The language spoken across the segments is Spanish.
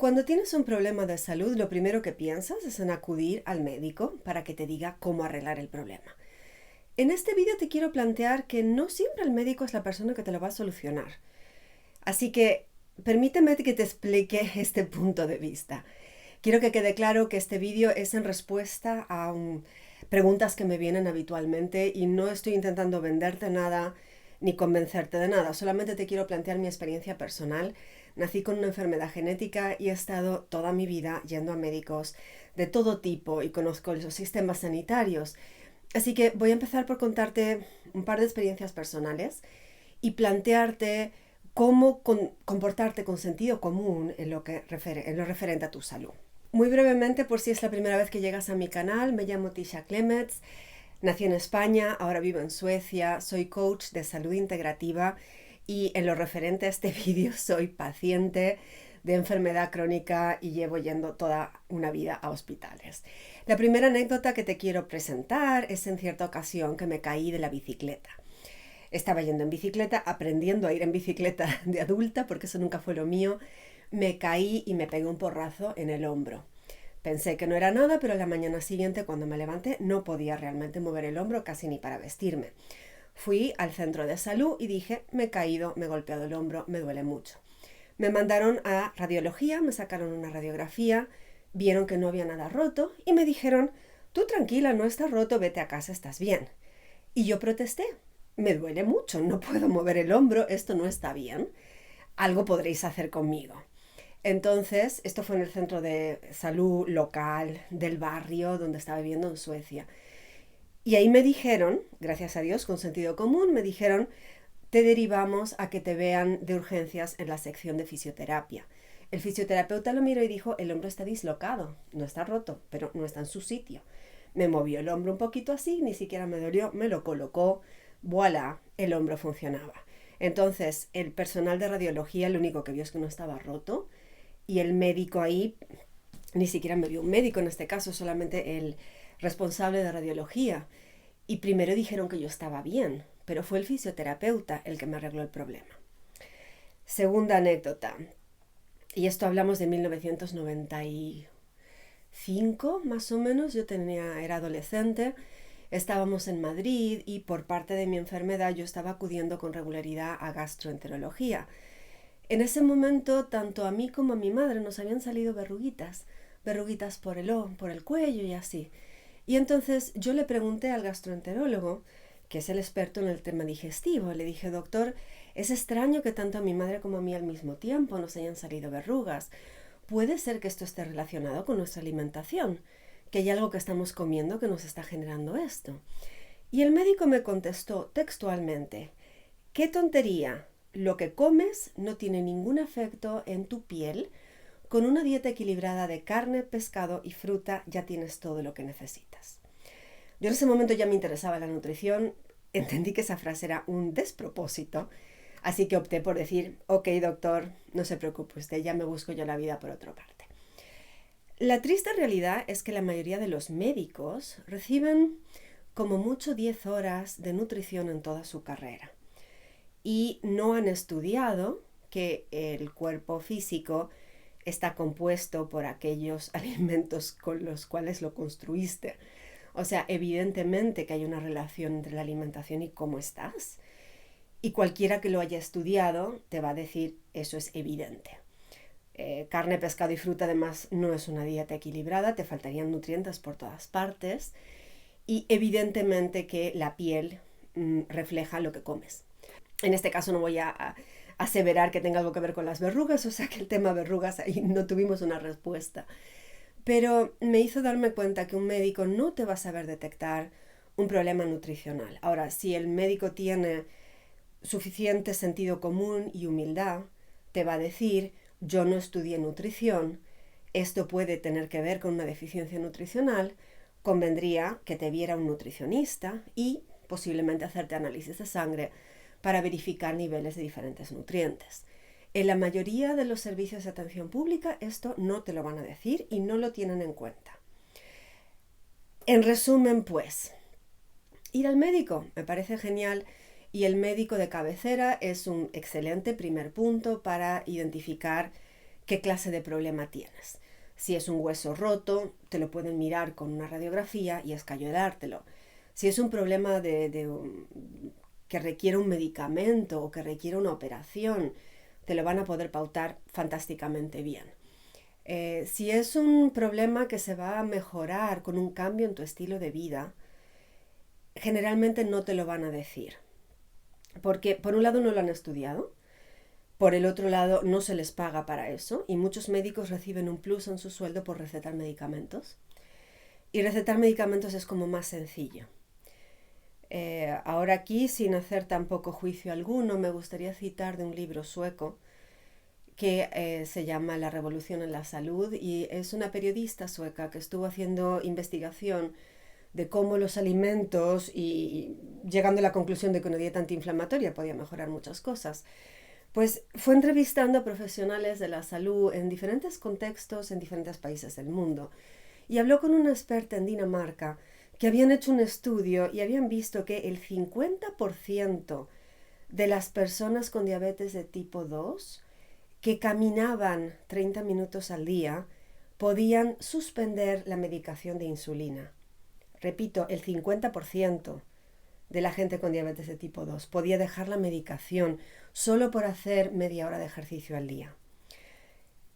Cuando tienes un problema de salud, lo primero que piensas es en acudir al médico para que te diga cómo arreglar el problema. En este vídeo te quiero plantear que no siempre el médico es la persona que te lo va a solucionar. Así que permíteme que te explique este punto de vista. Quiero que quede claro que este vídeo es en respuesta a preguntas que me vienen habitualmente y no estoy intentando venderte nada ni convencerte de nada. Solamente te quiero plantear mi experiencia personal. Nací con una enfermedad genética y he estado toda mi vida yendo a médicos de todo tipo y conozco los sistemas sanitarios. Así que voy a empezar por contarte un par de experiencias personales y plantearte cómo comportarte con sentido común en lo referente a tu salud. Muy brevemente, por si es la primera vez que llegas a mi canal, me llamo Tisha Klemets, nací en España, ahora vivo en Suecia, soy coach de salud integrativa y en lo referente a este vídeo soy paciente de enfermedad crónica y llevo yendo toda una vida a hospitales. La primera anécdota que te quiero presentar es en cierta ocasión que me caí de la bicicleta. Estaba yendo en bicicleta, aprendiendo a ir en bicicleta de adulta, porque eso nunca fue lo mío. Me caí y me pegué un porrazo en el hombro. Pensé que no era nada, pero a la mañana siguiente, cuando me levanté, no podía realmente mover el hombro casi ni para vestirme. Fui al centro de salud y dije, me he caído, me he golpeado el hombro, me duele mucho. Me mandaron a radiología, me sacaron una radiografía, vieron que no había nada roto y me dijeron, tú tranquila, no estás roto, vete a casa, estás bien. Y yo protesté, me duele mucho, no puedo mover el hombro, esto no está bien, algo podréis hacer conmigo. Entonces, esto fue en el centro de salud local del barrio donde estaba viviendo en Suecia. Y ahí me dijeron, gracias a Dios, con sentido común, me dijeron, te derivamos a que te vean de urgencias en la sección de fisioterapia. El fisioterapeuta lo miró y dijo, el hombro está dislocado, no está roto, pero no está en su sitio. Me movió el hombro un poquito así, ni siquiera me dolió, me lo colocó, voilà, el hombro funcionaba. Entonces, el personal de radiología lo único que vio es que no estaba roto y el médico ahí, ni siquiera me vio un médico en este caso, solamente el responsable de radiología. Y primero dijeron que yo estaba bien, pero fue el fisioterapeuta el que me arregló el problema. Segunda anécdota, y esto hablamos de 1995 más o menos, era adolescente, estábamos en Madrid y por parte de mi enfermedad yo estaba acudiendo con regularidad a gastroenterología. En ese momento, tanto a mí como a mi madre nos habían salido verruguitas por el cuello y así. Y entonces yo le pregunté al gastroenterólogo, que es el experto en el tema digestivo, le dije, doctor, es extraño que tanto a mi madre como a mí al mismo tiempo nos hayan salido verrugas. ¿Puede ser que esto esté relacionado con nuestra alimentación? ¿Que hay algo que estamos comiendo que nos está generando esto? Y el médico me contestó textualmente, ¡qué tontería! Lo que comes no tiene ningún efecto en tu piel. Con una dieta equilibrada de carne, pescado y fruta ya tienes todo lo que necesitas. Yo en ese momento ya me interesaba la nutrición, entendí que esa frase era un despropósito, así que opté por decir, ok doctor, no se preocupe usted, ya me busco yo la vida por otra parte. La triste realidad es que la mayoría de los médicos reciben como mucho 10 horas de nutrición en toda su carrera y no han estudiado que el cuerpo físico está compuesto por aquellos alimentos con los cuales lo construiste. O sea, evidentemente que hay una relación entre la alimentación y cómo estás. Y cualquiera que lo haya estudiado te va a decir, eso es evidente. Carne, pescado y fruta además no es una dieta equilibrada, te faltarían nutrientes por todas partes. Y evidentemente que la piel refleja lo que comes. En este caso no voy a aseverar que tenga algo que ver con las verrugas, o sea que el tema verrugas ahí no tuvimos una respuesta. Pero me hizo darme cuenta que un médico no te va a saber detectar un problema nutricional. Ahora, si el médico tiene suficiente sentido común y humildad, te va a decir, yo no estudié nutrición, esto puede tener que ver con una deficiencia nutricional, convendría que te viera un nutricionista y posiblemente hacerte análisis de sangre para verificar niveles de diferentes nutrientes. En la mayoría de los servicios de atención pública esto no te lo van a decir y no lo tienen en cuenta. En resumen, pues, ir al médico me parece genial y el médico de cabecera es un excelente primer punto para identificar qué clase de problema tienes. Si es un hueso roto, te lo pueden mirar con una radiografía y escayoleártelo. Si es un problema que requiere un medicamento o que requiere una operación, te lo van a poder pautar fantásticamente bien. Si es un problema que se va a mejorar con un cambio en tu estilo de vida, generalmente no te lo van a decir. Porque por un lado no lo han estudiado, por el otro lado no se les paga para eso y muchos médicos reciben un plus en su sueldo por recetar medicamentos. Y recetar medicamentos es como más sencillo. Ahora aquí, sin hacer tampoco juicio alguno, me gustaría citar de un libro sueco que se llama La Revolución en la Salud, y es una periodista sueca que estuvo haciendo investigación de cómo los alimentos y llegando a la conclusión de que una dieta antiinflamatoria podía mejorar muchas cosas. Pues fue entrevistando a profesionales de la salud en diferentes contextos, en diferentes países del mundo. Y habló con una experta en Dinamarca que habían hecho un estudio y habían visto que el 50% de las personas con diabetes de tipo 2 que caminaban 30 minutos al día podían suspender la medicación de insulina. Repito, el 50% de la gente con diabetes de tipo 2 podía dejar la medicación solo por hacer media hora de ejercicio al día.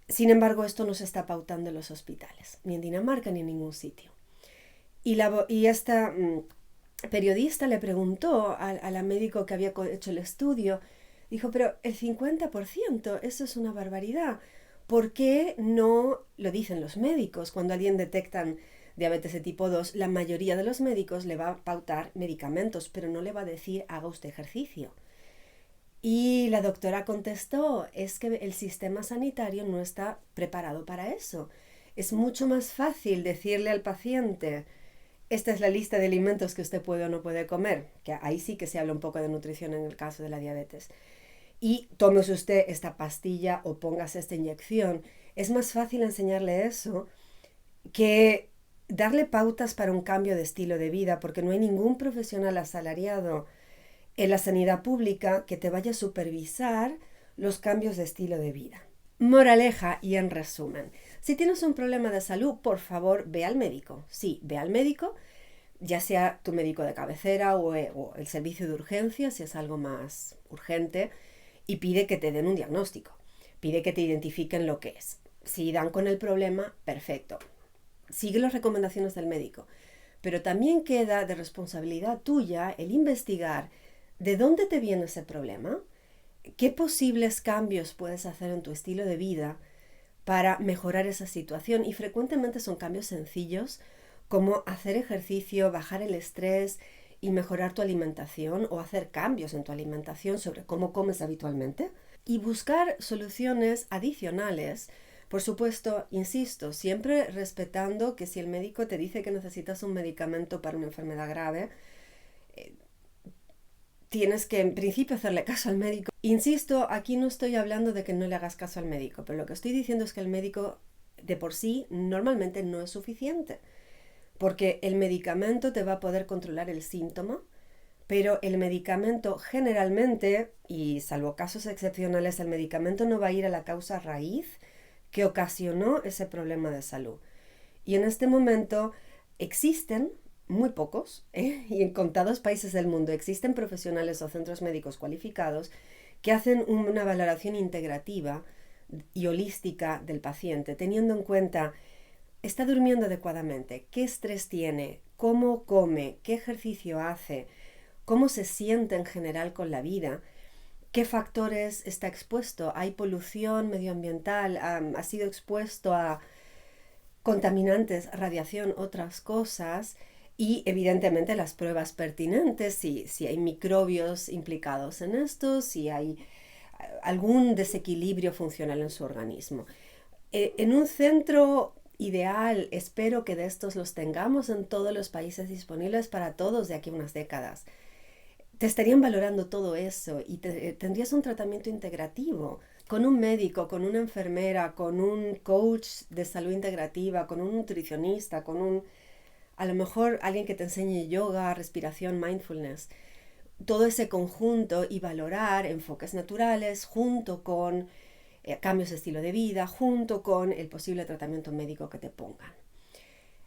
Sin embargo, esto no se está pautando en los hospitales, ni en Dinamarca ni en ningún sitio. Y esta periodista le preguntó a la médico que había hecho el estudio, dijo, pero el 50%, eso es una barbaridad. ¿Por qué no lo dicen los médicos? Cuando alguien detectan diabetes de tipo 2, la mayoría de los médicos le va a pautar medicamentos, pero no le va a decir haga usted ejercicio. Y la doctora contestó, es que el sistema sanitario no está preparado para eso. Es mucho más fácil decirle al paciente, esta es la lista de alimentos que usted puede o no puede comer, que ahí sí que se habla un poco de nutrición en el caso de la diabetes. Y tómese usted esta pastilla o póngase esta inyección. Es más fácil enseñarle eso que darle pautas para un cambio de estilo de vida, porque no hay ningún profesional asalariado en la sanidad pública que te vaya a supervisar los cambios de estilo de vida. Moraleja y en resumen, si tienes un problema de salud, por favor, ve al médico. Sí, ve al médico, ya sea tu médico de cabecera o el servicio de urgencia, si es algo más urgente, y pide que te den un diagnóstico. Pide que te identifiquen lo que es. Si dan con el problema, perfecto. Sigue las recomendaciones del médico. Pero también queda de responsabilidad tuya el investigar de dónde te viene ese problema, qué posibles cambios puedes hacer en tu estilo de vida para mejorar esa situación. Y frecuentemente son cambios sencillos como hacer ejercicio, bajar el estrés y mejorar tu alimentación, o hacer cambios en tu alimentación sobre cómo comes habitualmente y buscar soluciones adicionales. Por supuesto, insisto, siempre respetando que si el médico te dice que necesitas un medicamento para una enfermedad grave, tienes que en principio hacerle caso al médico. Insisto, aquí no estoy hablando de que no le hagas caso al médico, pero lo que estoy diciendo es que el médico de por sí normalmente no es suficiente, porque el medicamento te va a poder controlar el síntoma, pero el medicamento generalmente, y salvo casos excepcionales, el medicamento no va a ir a la causa raíz que ocasionó ese problema de salud. Y en este momento existen muy pocos, y en contados países del mundo existen profesionales o centros médicos cualificados que hacen una valoración integrativa y holística del paciente, teniendo en cuenta, ¿está durmiendo adecuadamente? ¿Qué estrés tiene? ¿Cómo come? ¿Qué ejercicio hace? ¿Cómo se siente en general con la vida? ¿Qué factores está expuesto? ¿Hay polución medioambiental? ¿Ha sido expuesto a contaminantes, radiación, otras cosas? Y evidentemente las pruebas pertinentes, si hay microbios implicados en esto, si hay algún desequilibrio funcional en su organismo. En un centro ideal, espero que de estos los tengamos en todos los países disponibles para todos de aquí a unas décadas. Te estarían valorando todo eso y tendrías un tratamiento integrativo con un médico, con una enfermera, con un coach de salud integrativa, con un nutricionista, a lo mejor alguien que te enseñe yoga, respiración, mindfulness. Todo ese conjunto y valorar enfoques naturales junto con cambios de estilo de vida, junto con el posible tratamiento médico que te pongan.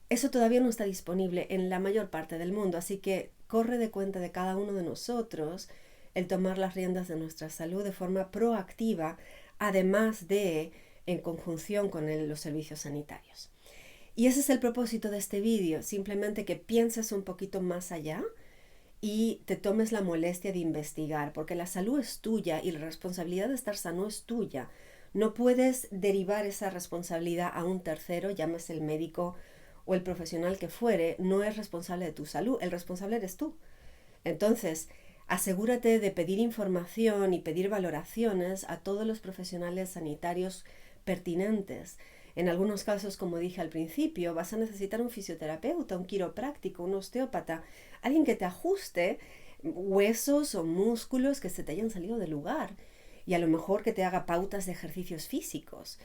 Eso todavía no está disponible en la mayor parte del mundo, así que corre de cuenta de cada uno de nosotros el tomar las riendas de nuestra salud de forma proactiva, además de en conjunción con los servicios sanitarios. Y ese es el propósito de este vídeo, simplemente que pienses un poquito más allá y te tomes la molestia de investigar, porque la salud es tuya y la responsabilidad de estar sano es tuya. No puedes derivar esa responsabilidad a un tercero, llámese el médico o el profesional que fuere, no es responsable de tu salud, el responsable eres tú. Entonces, asegúrate de pedir información y pedir valoraciones a todos los profesionales sanitarios pertinentes. En algunos casos, como dije al principio, vas a necesitar un fisioterapeuta, un quiropráctico, un osteópata, alguien que te ajuste huesos o músculos que se te hayan salido del lugar y a lo mejor que te haga pautas de ejercicios físicos.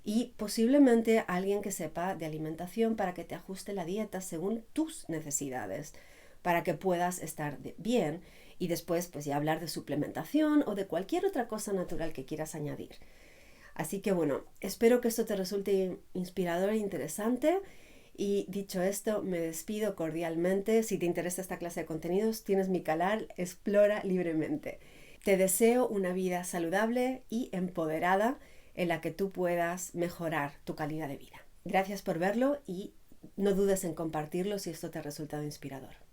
Y posiblemente alguien que sepa de alimentación para que te ajuste la dieta según tus necesidades, para que puedas estar bien y después pues ya hablar de suplementación o de cualquier otra cosa natural que quieras añadir. Así que bueno, espero que esto te resulte inspirador e interesante. Y dicho esto, me despido cordialmente. Si te interesa esta clase de contenidos, tienes mi canal Explora Libremente. Te deseo una vida saludable y empoderada en la que tú puedas mejorar tu calidad de vida. Gracias por verlo y no dudes en compartirlo si esto te ha resultado inspirador.